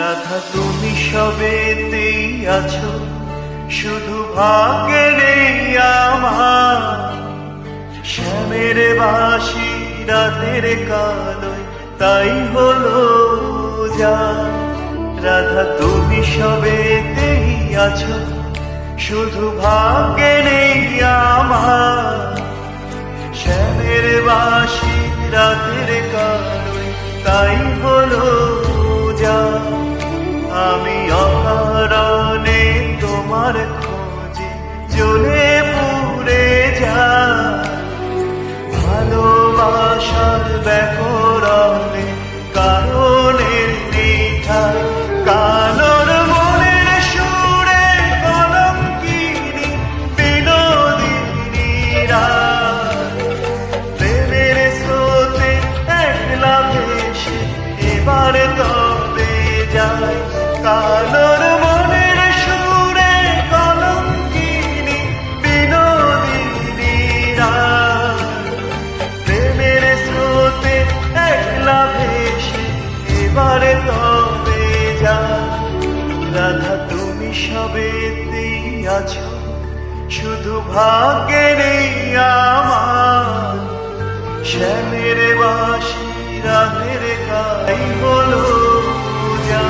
রাধা তুমি সবেতেই আছো, শুধু ভাগ্যে নেই আমার। শ্যামের বাঁশি রাতের কালোয় তাই হলো যা। রাধা তুমি সবেতেই আছো, শুধু ভাগ্যে নেই আমার। শ্যামের বাঁশি রাতের কালোয় তাই হলো যা। আমি অকারণে তোমার খোঁজে জ্বলে পুড়ে যাই। ভালোবাসার ব্যাকরণে কারণের নিঠাই, কালোর মনের সুরে কলঙ্কিনী বিনোদিনী রাত। প্রেমের স্রোতে একলা ভেসে এবার তবে যাই। কালোর মনের সুরে কলঙ্কিনী বিনোদিনী রাত। প্রেমের স্রোতে একলা ভেসে এবার তবে যাই। রাধা তুমি সবেতেই আছো, শুধু ভাগ্যে নেই আমার। শ্যামের বাঁশি রাতের গাই হলো যা।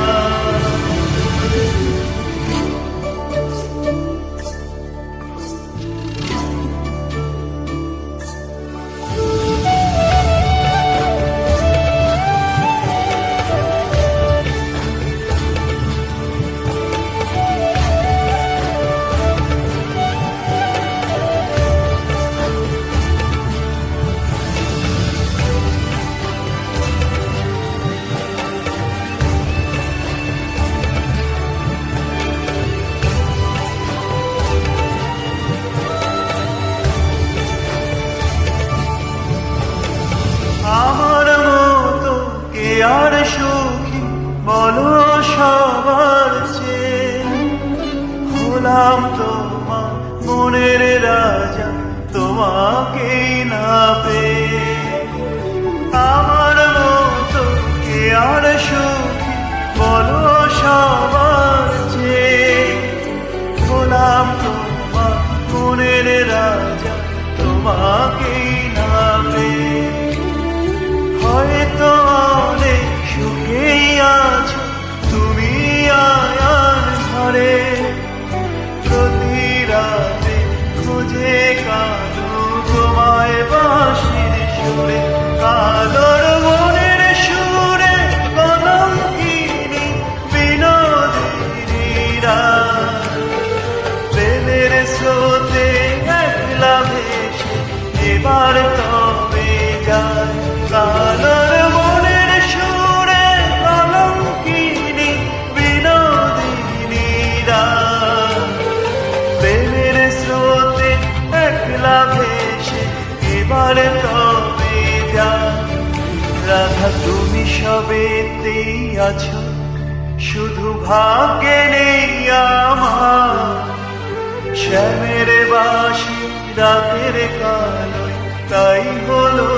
আমার মতো কে আর সুখী বলো সবার চেয়ে। হলাম তোমার মনের রাজা তোমাকেই না পেয়ে। আমার মতো কে আর সুখী বলো সবার চেয়ে। হলাম তোমার মনের রাজা তোমাকেই না পেয়ে। হয়তো অনেক সুখেই আছো তুমি আয়ার ঘরে। প্রতি রাতে খুঁজে কাঁদো তোমায় বাঁশির সুরে। কালোর মনের সুরে কলঙ্কিনী বিনোদিনী রাত। প্রেমের স্রোতে একলা ভেসে এবার তবে যায়। কালোর মনের সুরে কলঙ্কিনী বিনোদিনী রাত। প্রেমের স্রোতে একলা ভেসে এবার তবে যায়। রাধা তুমি সবেতেই আছো, শুধু ভাগ্যে নেই আমার। শ্যামের বাঁশি রাতের কালোয় তাই হলো